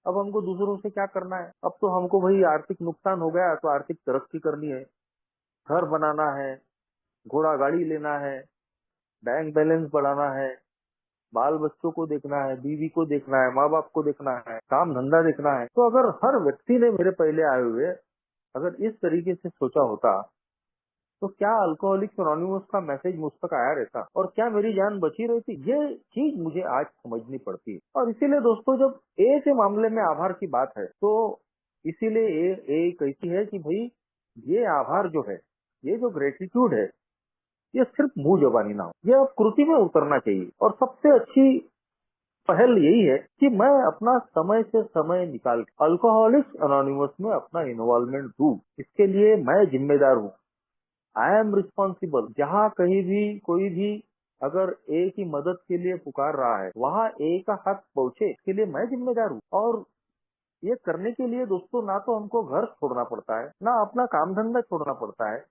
अब हमको दूसरों से क्या करना है, अब तो हमको भाई आर्थिक नुकसान हो गया तो आर्थिक तरक्की करनी है, घर बनाना है, घोड़ा गाड़ी लेना है, बैंक बैलेंस बढ़ाना है, बाल बच्चों को देखना है, बीवी को देखना है, माँ बाप को देखना है, काम धंधा देखना है। तो अगर हर व्यक्ति ने मेरे पहले आए हुए अगर इस तरीके से सोचा होता तो क्या अल्कोहलिक्स अनोनिमस का मैसेज मुझ तक आया रहता और क्या मेरी जान बची रहती? ये चीज मुझे आज समझनी पड़ती है। और इसीलिए दोस्तों जब ए के मामले में आभार की बात है तो इसीलिए ए कहती है कि भाई ये आभार जो है, ये जो ग्रेटिट्यूड है, ये सिर्फ मुंह जबानी ना हो, ये अब कृति में उतरना चाहिए। और सबसे अच्छी पहल यही है कि मैं अपना समय से समय निकाल के अल्कोहलिक्स अनोनिमस में अपना इन्वॉल्वमेंट दूं। इसके लिए मैं जिम्मेदार हूँ, आई एम रिस्पॉन्सिबल। जहाँ कहीं भी कोई भी अगर ए की मदद के लिए पुकार रहा है, वहाँ ए का हक पहुँचे, इसके लिए मैं जिम्मेदार हूँ। और ये करने के लिए दोस्तों ना तो हमको घर छोड़ना पड़ता है, ना अपना काम धंधा छोड़ना पड़ता है,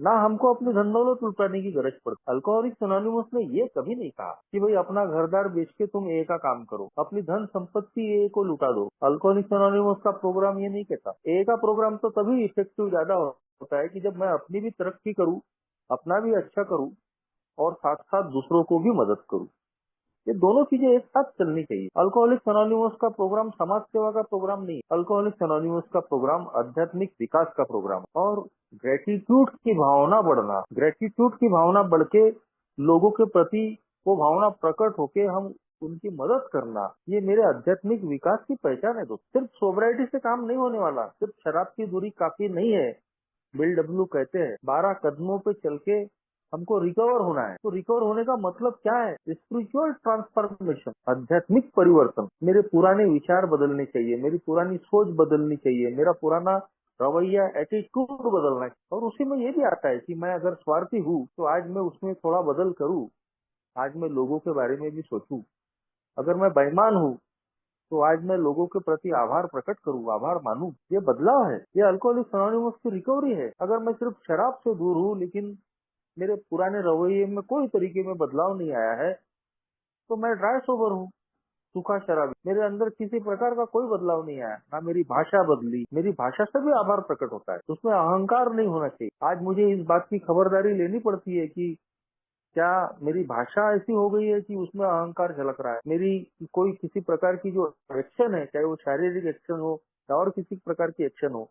ना हमको अपनी धन दौलत लुटाने की गरज पड़ती। अल्कोहलिक्स अनोनिमस ने ये कभी नहीं कहा कि भाई अपना घरदार बेच के तुम ए का काम करो, अपनी धन संपत्ति ए को लुटा दो। अल्कोहलिक्स अनोनिमस का प्रोग्राम ये नहीं कहता। ए का प्रोग्राम तो तभी इफेक्टिव ज्यादा होता है कि जब मैं अपनी भी तरक्की करूँ, अपना भी अच्छा करूँ और साथ साथ दूसरों को भी मदद करूँ। ये दोनों चीजें एक साथ चलनी चाहिए। अल्कोहलिक्स अनोनिमस का प्रोग्राम समाज सेवा का प्रोग्राम नहीं, अल्कोहलिक्स अनोनिमस का प्रोग्राम आध्यात्मिक विकास का प्रोग्राम। और ग्रेटिट्यूड की भावना बढ़ना, ग्रेटिट्यूड की भावना बढ़ के लोगों के प्रति वो भावना प्रकट होके हम उनकी मदद करना, ये मेरे आध्यात्मिक विकास की पहचान है दोस्त। सिर्फ सोबराइटी से काम नहीं होने वाला, सिर्फ शराब की दूरी काफी नहीं है। बिल डब्ल्यू कहते हैं 12 कदमों पे चल के हमको रिकवर होना है। तो रिकवर होने का मतलब क्या है? स्पिरिचुअल ट्रांसफॉर्मेशन, आध्यात्मिक परिवर्तन। मेरे पुराने विचार बदलने चाहिए, मेरी पुरानी सोच बदलनी चाहिए, मेरा पुराना रवैया, एटीट्यूड बदलना है। और उसी में ये भी आता है कि मैं अगर स्वार्थी हूँ तो आज मैं उसमें थोड़ा बदल करूँ, आज मैं लोगों के बारे में भी सोचूं। अगर मैं बेईमान हूँ तो आज मैं लोगों के प्रति आभार प्रकट करूँ, आभार मानूं। ये बदलाव है, ये अल्कोहलिक्स अनोनिमस की रिकवरी है। अगर मैं सिर्फ शराब से दूर हूँ लेकिन मेरे पुराने रवैये में कोई तरीके में बदलाव नहीं आया है तो मैं ड्राई सोबर हूँ, सूखा शराबी। मेरे अंदर किसी प्रकार का कोई बदलाव नहीं आया, ना मेरी भाषा बदली। मेरी भाषा से भी आभार प्रकट होता है, उसमें अहंकार नहीं होना चाहिए। आज मुझे इस बात की खबरदारी लेनी पड़ती है कि क्या मेरी भाषा ऐसी हो गई है कि उसमें अहंकार झलक रहा है। मेरी कोई किसी प्रकार की जो एक्शन है, चाहे वो शारीरिक एक्शन हो या और किसी प्रकार की एक्शन हो,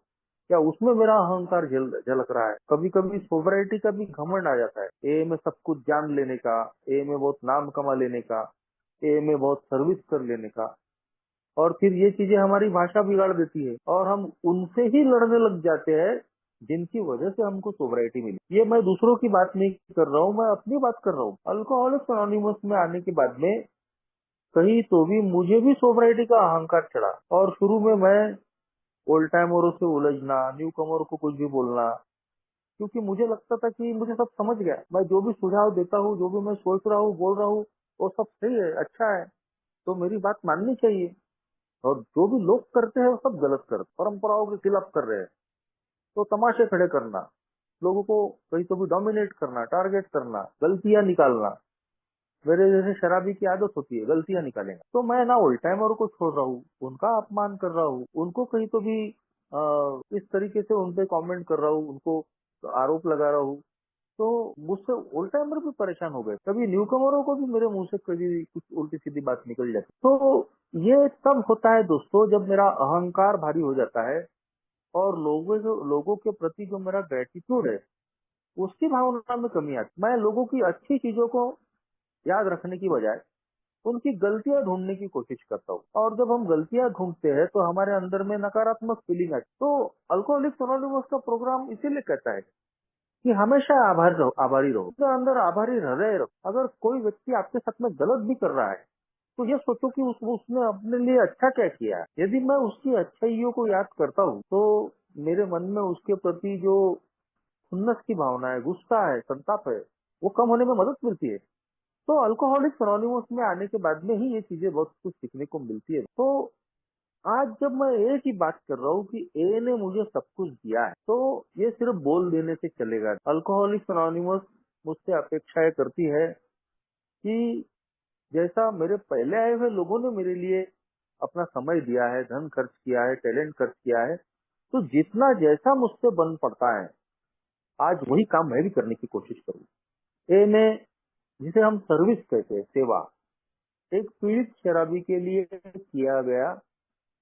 क्या उसमें मेरा अहंकार झलक रहा है। कभी कभी सोबराइटी का भी घमंड आ जाता है, ए में सब कुछ जान लेने का, ए में बहुत नाम कमा लेने का, ए में बहुत सर्विस कर लेने का। और फिर ये चीजें हमारी भाषा बिगाड़ देती है और हम उनसे ही लड़ने लग जाते हैं जिनकी वजह से हमको सोबराइटी मिली। ये मैं दूसरों की बात नहीं कर रहा हूँ, मैं अपनी बात कर रहा हूँ। अल्कोहलिक्स अनोनिमस में आने के बाद में कहीं तो भी मुझे भी सोबराइटी का अहंकार चढ़ा और शुरू में मैं ओल्ड टाइमरों से उलझना, न्यू कमर को कुछ भी बोलना, क्योंकि मुझे लगता था कि मुझे सब समझ गया। मैं जो भी सुझाव देता हूँ, जो भी मैं सोच रहा हूँ, बोल रहा हूँ, वो सब सही है, अच्छा है, तो मेरी बात माननी चाहिए। और जो भी लोग करते हैं वो सब गलत करते, परंपराओं के खिलाफ कर रहे हैं। तो तमाशे खड़े करना, लोगों को कहीं तो भी डोमिनेट करना, टारगेट करना, गलतियां निकालना, मेरे जैसे शराबी की आदत होती है, गलतियां निकालेंगे। तो मैं ना ओल्ड टाइमर को छोड़ रहा हूँ, उनका अपमान कर रहा हूँ, उनको कहीं तो भी इस तरीके से उन पे कॉमेंट कर रहा हूँ, उनको आरोप लगा रहा हूँ। तो मुझसे ओल्ड टाइमर भी परेशान हो गए, कभी न्यू कमरों को भी मेरे मुंह से कभी कुछ उल्टी सीधी बात निकल जाती। तो ये तब होता है दोस्तों जब मेरा अहंकार भारी हो जाता है और लोगों के प्रति जो मेरा ग्रेटिट्यूड है उसकी भावना में कमी आती। मैं लोगों की अच्छी चीजों को याद रखने की बजाय उनकी गलतियां ढूंढने की कोशिश करता हूँ। और जब हम गलतियां ढूंढते हैं तो हमारे अंदर में नकारात्मक फीलिंग आती। तो अल्कोहलिक्स अनोनिमस का प्रोग्राम इसीलिए कहता है कि हमेशा आभारी रहो, अपने अंदर आभारी हृदय रखो। अगर कोई व्यक्ति आपके साथ में गलत भी कर रहा है तो ये सोचो कि उसने अपने लिए अच्छा क्या किया है। यदि मैं उसकी अच्छाइयों को याद करता हूँ तो मेरे मन में उसके प्रति जो खुन्नस की भावना है, गुस्सा है, संताप है, वो कम होने में मदद मिलती है। तो अल्कोहलिक्स अनोनिमस में आने के बाद में ही ये चीजें बहुत कुछ सीखने को मिलती है। तो आज जब मैं ए की बात कर रहा हूँ कि ए ने मुझे सब कुछ दिया है, तो ये सिर्फ बोल देने से चलेगा। अल्कोहलिक्स अनोनिमस मुझसे अपेक्षाएं करती है कि जैसा मेरे पहले आए हुए लोगों ने मेरे लिए अपना समय दिया है, धन खर्च किया है, टैलेंट खर्च किया है, तो जितना जैसा मुझसे बन पड़ता है आज वही काम मैं भी करने की कोशिश करूँ। ए में जिसे हम सर्विस कहते हैं, सेवा, एक पीड़ित शराबी के लिए किया गया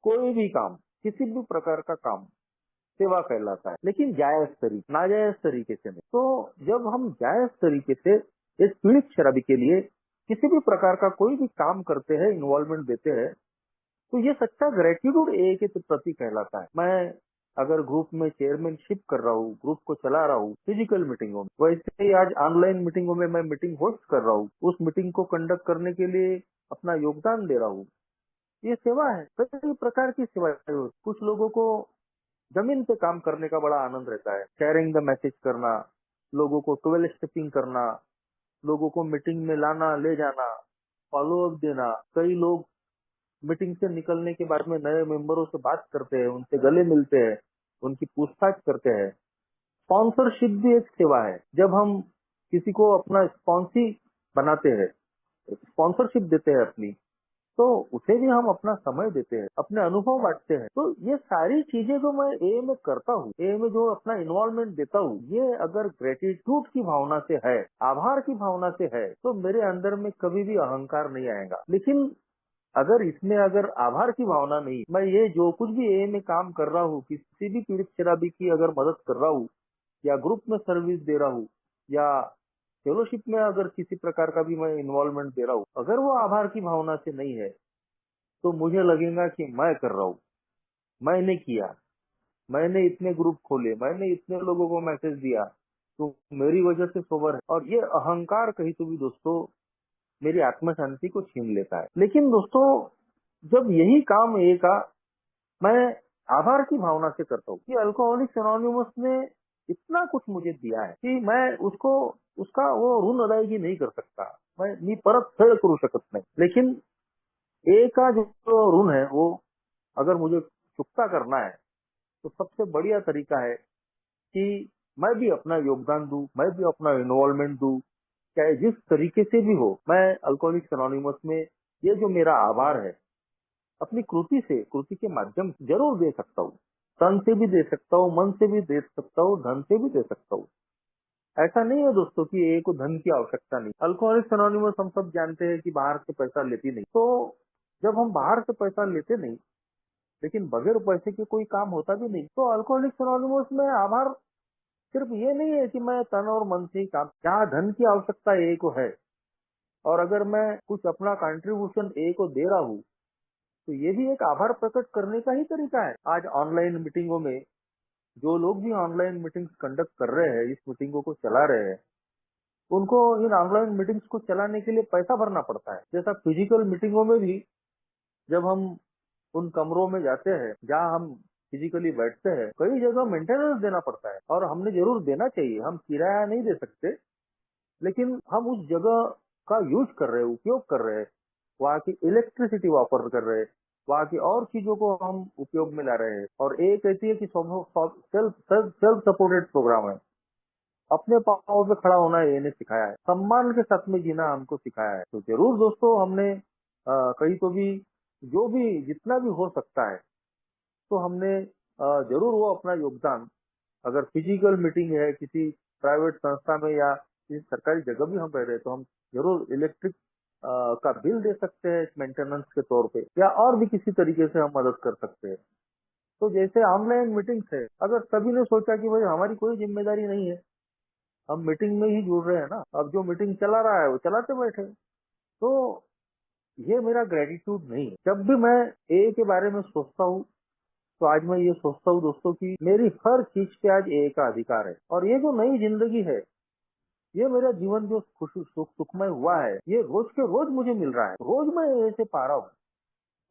कोई भी काम, किसी भी प्रकार का काम सेवा कहलाता है, लेकिन जायज तरीके, नाजायज तरीके से नहीं। तो जब हम जायज तरीके से एक पीड़ित शराबी के लिए किसी भी प्रकार का कोई भी काम करते हैं, इन्वॉल्वमेंट देते हैं, तो ये सच्चा ग्रेटिट्यूड ए के प्रति कहलाता है। मैं अगर ग्रुप में चेयरमैनशिप कर रहा हूँ, ग्रुप को चला रहा हूँ फिजिकल मीटिंगों में, वैसे ही आज ऑनलाइन मीटिंगों में मैं मीटिंग होस्ट कर रहा हूँ, उस मीटिंग को कंडक्ट करने के लिए अपना योगदान दे रहा हूँ। ये सेवा है, कई प्रकार की सेवा है। कुछ लोगों को जमीन पे काम करने का बड़ा आनंद रहता है, शेयरिंग द मैसेज करना, लोगों को 12 स्टेपिंग करना, लोगों को मीटिंग में लाना ले जाना, फॉलो अप देना। कई लोग मीटिंग से निकलने के बाद में नए मेंबरों से बात करते हैं, उनसे गले मिलते हैं, उनकी पूछताछ करते हैं। स्पॉन्सरशिप भी एक सेवा है। जब हम किसी को अपना स्पॉन्सी बनाते हैं, स्पॉन्सरशिप देते हैं अपनी, तो उसे भी हम अपना समय देते हैं, अपने अनुभव बांटते हैं। तो ये सारी चीजें जो मैं ए में करता हूँ, ए में जो अपना इन्वॉल्वमेंट देता हूँ, ये अगर ग्रेटिट्यूड की भावना से है, आभार की भावना से है, तो मेरे अंदर में कभी भी अहंकार नहीं आएगा। लेकिन अगर इसमें अगर आभार की भावना नहीं, मैं ये जो कुछ भी ए में काम कर रहा हूँ, किसी भी पीड़ित शराबी की अगर मदद कर रहा हूँ, या ग्रुप में सर्विस दे रहा हूँ, या फेलोशिप में अगर किसी प्रकार का भी मैं इन्वॉल्वमेंट दे रहा हूँ, अगर वो आभार की भावना से नहीं है, तो मुझे लगेगा कि मैं कर रहा हूँ, मैंने किया, मैंने इतने ग्रुप खोले, मैंने इतने लोगों को मैसेज दिया, तो मेरी वजह से सोबर है। और ये अहंकार कहीं तो भी दोस्तों मेरी आत्म शांति को छीन लेता है। लेकिन दोस्तों, जब यही काम ए का मैं आभार की भावना से करता हूँ कि अल्कोहलिक्स एनोनिमस ने इतना कुछ मुझे दिया है कि मैं उसको उसका वो ऋण अदायगी नहीं कर सकता, मैं मी परत फेड करू शकत नहीं। लेकिन ए का जो ऋण है, वो अगर मुझे चुकता करना है, तो सबसे बढ़िया तरीका है कि मैं भी अपना योगदान दूं, मैं भी अपना इन्वॉल्वमेंट दूं, चाहे जिस तरीके से भी हो। मैं अल्कोहलिक्स एनोनिमस में ये जो मेरा आभार है, अपनी कृति से, कृति के माध्यम से जरूर दे सकता हूँ। तन से भी दे सकता हूँ, मन से भी दे सकता हूँ, धन से भी दे सकता हूँ। ऐसा नहीं है दोस्तों कि ए को धन की आवश्यकता नहीं। अल्कोहलिक्स एनोनिमस हम सब जानते हैं कि बाहर से पैसा लेती नहीं। तो जब हम बाहर से पैसा लेते नहीं, लेकिन बगैर पैसे के कोई काम होता भी नहीं, तो अल्कोहलिक्स एनोनिमस में आभार सिर्फ ये नहीं है कि मैं तन और मन से ही काम, जहाँ धन की आवश्यकता ए को है, और अगर मैं कुछ अपना कंट्रीब्यूशन ए को दे रहा हूँ, तो ये भी एक आभार प्रकट करने का ही तरीका है। आज ऑनलाइन मीटिंगों में जो लोग भी ऑनलाइन मीटिंग्स कंडक्ट कर रहे हैं, इस मीटिंगों को चला रहे हैं, उनको इन ऑनलाइन मीटिंग्स को चलाने के लिए पैसा भरना पड़ता है। जैसा फिजिकल मीटिंगों में भी जब हम उन कमरों में जाते हैं जहाँ हम फिजिकली बैठते हैं, कई जगह मेंटेनेंस देना पड़ता है, और हमने जरूर देना चाहिए, हम किराया नहीं दे सकते, लेकिन हम उस जगह का यूज कर रहे हैं, उपयोग कर रहे हैं, वहाँ की इलेक्ट्रिसिटी वापर कर रहे हैं, वहाँ की और चीजों को हम उपयोग में ला रहे हैं। और एक कहती है कि सेल्फ सपोर्टेड प्रोग्राम है, अपने पाँव पे खड़ा होना ये ने सिखाया है, सम्मान के साथ में जीना हमको सिखाया है। तो जरूर दोस्तों, हमने कहीं तो भी जो भी जितना भी हो सकता है, तो हमने जरूर वो अपना योगदान, अगर फिजिकल मीटिंग है किसी प्राइवेट संस्था में या किसी सरकारी जगह भी हम रह रहे हैं, तो हम जरूर इलेक्ट्रिक का बिल दे सकते हैं मेंटेनेंस के तौर पे, या और भी किसी तरीके से हम मदद कर सकते हैं। तो जैसे ऑनलाइन मीटिंग्स है, अगर सभी ने सोचा कि भाई हमारी कोई जिम्मेदारी नहीं है, हम मीटिंग में ही जुड़ रहे हैं ना, अब जो मीटिंग चला रहा है वो चलाते बैठे, तो ये मेरा ग्रेटिट्यूड नहीं है। जब भी मैं ए के बारे में सोचता हूँ, तो आज मैं ये सोचता हूँ दोस्तों कि मेरी हर चीज पे आज ए का अधिकार है, और ये जो नई जिंदगी है, ये मेरा जीवन जो सुखमय हुआ है, ये रोज के रोज मुझे मिल रहा है, रोज मैं ए से पा रहा हूँ,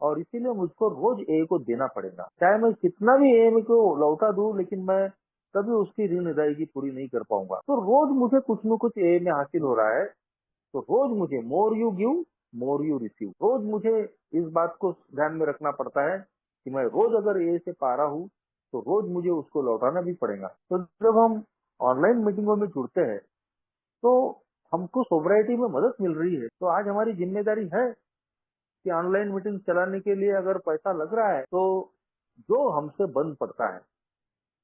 और इसीलिए मुझको रोज ए को देना पड़ेगा। चाहे मैं कितना भी ए को लौटा दूं, लेकिन मैं कभी उसकी ऋण अदायगी पूरी नहीं कर पाऊंगा। तो रोज मुझे कुछ न कुछ ए में हासिल हो रहा है, तो रोज मुझे more you give more you receive, रोज मुझे इस बात को ध्यान में रखना पड़ता है कि मैं रोज अगर ए से पा रहा हूँ, तो रोज मुझे उसको लौटाना भी पड़ेगा। तो जब हम ऑनलाइन मीटिंगों में जुड़ते हैं, तो हमको सोबराइटी में मदद मिल रही है। तो आज हमारी जिम्मेदारी है कि ऑनलाइन मीटिंग चलाने के लिए अगर पैसा लग रहा है, तो जो हमसे बन पड़ता है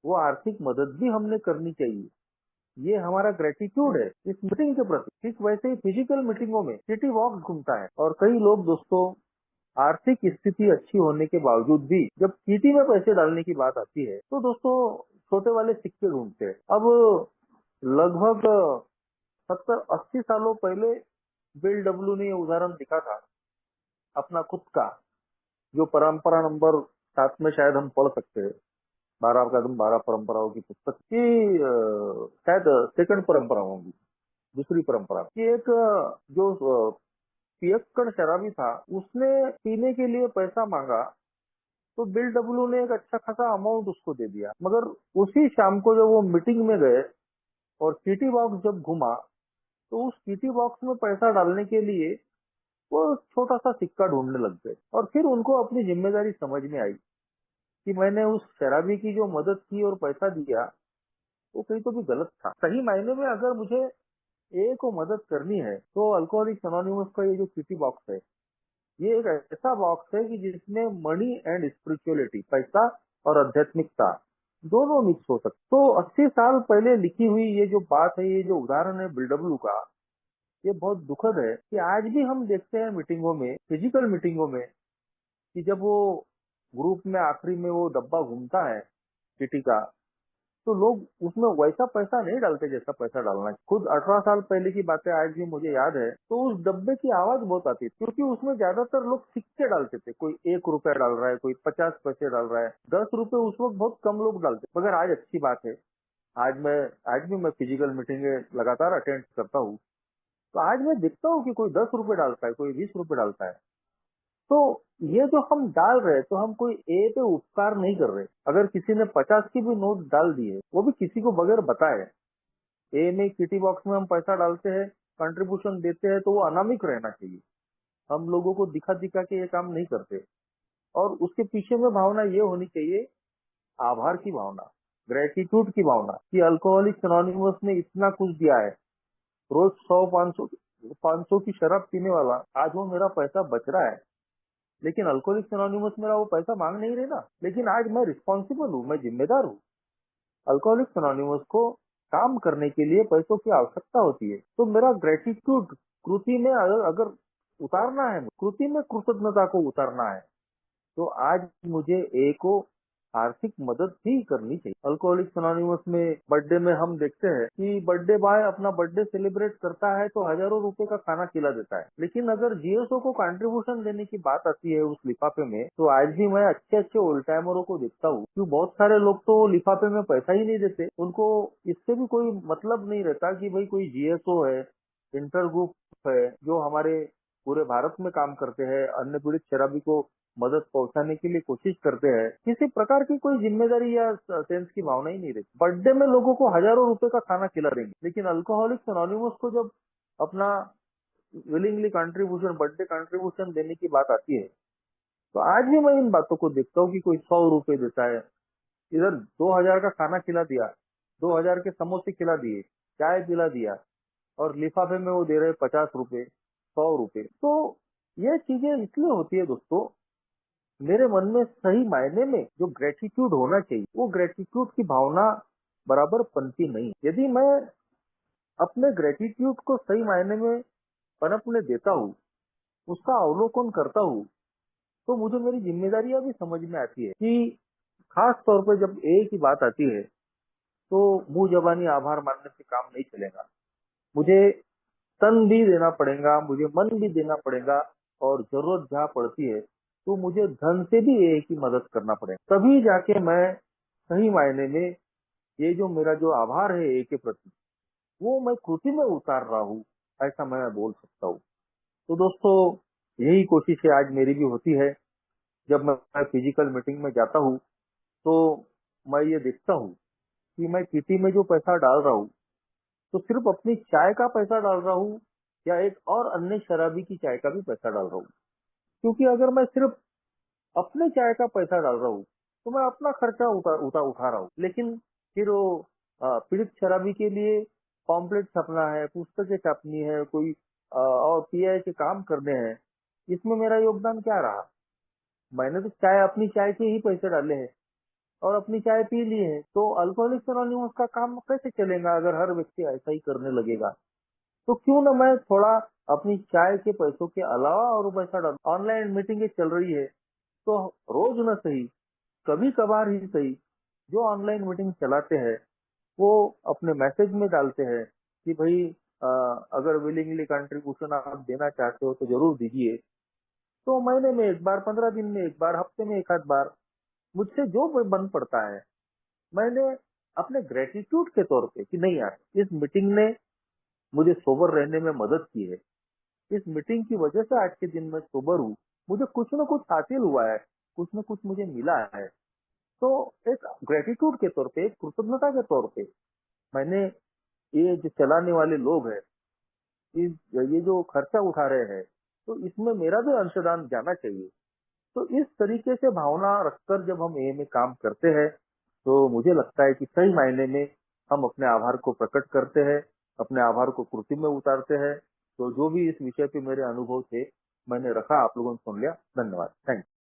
वो आर्थिक मदद भी हमने करनी चाहिए। ये हमारा ग्रेटिट्यूड है इस मीटिंग के प्रति। ठीक वैसे ही फिजिकल मीटिंगों में सिटी वॉक घूमता है, और कई लोग दोस्तों आर्थिक स्थिति अच्छी होने के बावजूद भी जब चीटी में पैसे डालने की बात आती है तो दोस्तों छोटे वाले सिक्के ढूंढते हैं। अब लगभग 70-80 सालों पहले बिल डब्ल्यू ने ये उदाहरण दिखा था अपना खुद का, जो परंपरा नंबर 7 में शायद हम पढ़ सकते हैं, 12 कदम 12 परंपराओं की पुस्तक की शायद सेकंड परंपरा होगी, दूसरी परंपरा की। एक जो पियक्कड़ शराबी था, उसने पीने के लिए पैसा मांगा तो बिल डब्ल्यू ने एक अच्छा खासा अमाउंट उसको दे दिया। मगर उसी शाम को जब वो मीटिंग में गए और सिटी बॉक्स जब घुमा तो उस सिटी बॉक्स में पैसा डालने के लिए वो छोटा सा सिक्का ढूंढने लग गए, और फिर उनको अपनी जिम्मेदारी समझ में आई कि मैंने उस शराबी की जो मदद की और पैसा दिया वो कहीं तो भी गलत था। सही मायने में अगर मुझे ए को मदद करनी है तो अल्कोहलिक्स एनोनिमस का ये जो सिटी बॉक्स है, ये एक ऐसा बॉक्स है कि जिसमें मनी एंड स्पिरिचुअलिटी, पैसा और आध्यात्मिकता दोनों मिक्स हो सकते। तो 80 साल पहले लिखी हुई ये जो बात है, ये जो उदाहरण है बिल डब्ल्यू का, ये बहुत दुखद है कि आज भी हम देखते हैं मीटिंगों में, फिजिकल मीटिंगों में, कि जब वो ग्रुप में आखिरी में वो डब्बा घूमता है सिटी का, तो लोग उसमें वैसा पैसा नहीं डालते जैसा पैसा डालना है। खुद 18 साल पहले की बातें आज भी मुझे याद है, तो उस डब्बे की आवाज बहुत आती थी क्योंकि उसमें ज्यादातर लोग सिक्के डालते थे। कोई 1 रुपया डाल रहा है, कोई 50 पैसे डाल रहा है, 10 रुपए उस वक्त बहुत कम लोग डालते। मगर आज अच्छी बात है, आज भी मैं फिजिकल मीटिंगे लगातार अटेंड करता हूँ, तो आज मैं देखता हूँ कि कोई 10 रुपए डालता है, कोई 20 रुपए डालता है। तो ये जो हम डाल रहे हैं, तो हम कोई ए पे उपकार नहीं कर रहे। अगर किसी ने 50 की भी नोट डाल दिए, वो भी किसी को बगैर बताए, ए में किटी बॉक्स में हम पैसा डालते हैं, कंट्रीब्यूशन देते हैं, तो वो अनामिक रहना चाहिए। हम लोगों को दिखा दिखा के ये काम नहीं करते, और उसके पीछे में भावना ये होनी चाहिए, आभार की भावना, ग्रेटिट्यूड की भावना, कि अल्कोहलिक्स एनोनिमस ने इतना कुछ दिया है। रोज 100-500 की शराब पीने वाला आज वो मेरा पैसा बच रहा है, लेकिन अल्कोहलिक्स एनोनिमस मेरा वो पैसा मांग नहीं रहे ना। लेकिन आज मैं रिस्पॉन्सिबल हूँ, मैं जिम्मेदार हूँ। अल्कोहलिक्स एनोनिमस को काम करने के लिए पैसों की आवश्यकता होती है, तो मेरा ग्रेटिट्यूड कृति में अगर उतारना है, कृति में कृतज्ञता को उतारना है, तो आज मुझे ए को आर्थिक मदद ही करनी चाहिए। अल्कोहलिक्स एनोनिमस में बर्थडे में हम देखते हैं कि बर्थडे बॉय अपना बर्थडे सेलिब्रेट करता है तो हजारों रुपए का खाना खिला देता है, लेकिन अगर जीएसओ को कंट्रीब्यूशन देने की बात आती है उस लिफाफे में, तो आज भी मैं अच्छे अच्छे ओल्ड टाइमरों को देखता हूँ कि बहुत सारे लोग तो लिफाफे में पैसा ही नहीं देते। उनको इससे भी कोई मतलब नहीं रहता कि भाई कोई जीएसओ है, इंटर ग्रुप है, जो हमारे पूरे भारत में काम करते हैं, अन्य पीड़ित शराबी को मदद पहुंचाने के लिए कोशिश करते हैं। किसी प्रकार की कोई जिम्मेदारी या सेंस की भावना ही नहीं रहती। बर्थडे में लोगों को हजारों रुपए का खाना खिला देंगे, लेकिन अल्कोहलिक्स एनोनिमस को जब अपना विलिंगली कंट्रीब्यूशन, बर्थडे कंट्रीब्यूशन देने की बात आती है, तो आज भी मैं इन बातों को देखता हूँ कि कोई 100 रुपए देता है, इधर 2000 का खाना खिला दिया, 2000 के समोसे खिला दिए, चाय पिला दिया, और लिफाफे में वो दे रहे 50 रुपए, 100 रुपए। तो ये चीजें इसलिए होती है दोस्तों, मेरे मन में सही मायने में जो ग्रेटिट्यूड होना चाहिए, वो ग्रेटिट्यूड की भावना बराबर पनती नहीं। यदि मैं अपने ग्रेटिट्यूड को सही मायने में पनपने देता हूँ, उसका अवलोकन करता हूँ, तो मुझे मेरी जिम्मेदारियां भी समझ में आती है कि खास तौर पर जब ए की बात आती है, तो मुंह जबानी आभार मानने से काम नहीं चलेगा। मुझे तन भी देना पड़ेगा, मुझे मन भी देना पड़ेगा, और जरूरत जहाँ पड़ती है तो मुझे धन से भी ए की मदद करना पड़ेगा। तभी जाके मैं सही मायने में ये जो मेरा जो आभार है ए के प्रति, वो मैं कृति में उतार रहा हूँ, ऐसा मैं बोल सकता हूँ। तो दोस्तों यही कोशिश है आज मेरी भी होती है। जब मैं फिजिकल मीटिंग में जाता हूँ तो मैं ये देखता हूँ कि मैं किटी में जो पैसा डाल रहा हूँ, तो सिर्फ अपनी चाय का पैसा डाल रहा हूँ या एक और अन्य शराबी की चाय का भी पैसा डाल रहा हूँ। क्योंकि अगर मैं सिर्फ अपने चाय का पैसा डाल रहा हूँ तो मैं अपना खर्चा उठा रहा हूँ, लेकिन फिर वो पीड़ित शराबी के लिए पॉम्पलेट छपना है, पुस्तकें छपनी है, कोई और पीआई के काम करने हैं, इसमें मेरा योगदान क्या रहा? मैंने तो चाय, अपनी चाय के ही पैसे डाले हैं, और अपनी चाय पी ली है, तो अल्कोहलिक्स एनोनिमस का काम कैसे चलेगा अगर हर व्यक्ति ऐसा ही करने लगेगा। तो क्यों ना मैं थोड़ा अपनी चाय के पैसों के अलावा और पैसा डालूं। ऑनलाइन मीटिंगें चल रही है, तो रोज न सही, कभी कभार ही सही, जो ऑनलाइन मीटिंग चलाते हैं वो अपने मैसेज में डालते हैं कि भाई अ, अगर विलिंगली कंट्रीब्यूशन आप देना चाहते हो तो जरूर दीजिए। तो महीने में एक बार, 15 दिन में एक बार, हफ्ते में एक आध बार, मुझसे जो भी बन पड़ता है, मैंने अपने ग्रेटिट्यूड के तौर पे कि नहीं यार, इस मीटिंग ने मुझे सोबर रहने में मदद की है, इस मीटिंग की वजह से आज के दिन में सोबर हूँ, मुझे कुछ न कुछ हासिल हुआ है, कुछ न कुछ मुझे मिला है। तो एक ग्रेटिट्यूड के तौर पे, एक कृतज्ञता के तौर पे मैंने, ये जो चलाने वाले लोग हैं, ये जो खर्चा उठा रहे हैं, तो इसमें मेरा भी अंशदान जाना चाहिए। तो इस तरीके से भावना रखकर जब हम ए में काम करते हैं, तो मुझे लगता है कि सही मायने में हम अपने आभार को प्रकट करते हैं, अपने आभार को कृति में उतारते हैं। तो जो भी इस विषय पे मेरे अनुभव थे, मैंने रखा, आप लोगों ने सुन लिया। धन्यवाद, थैंक यू।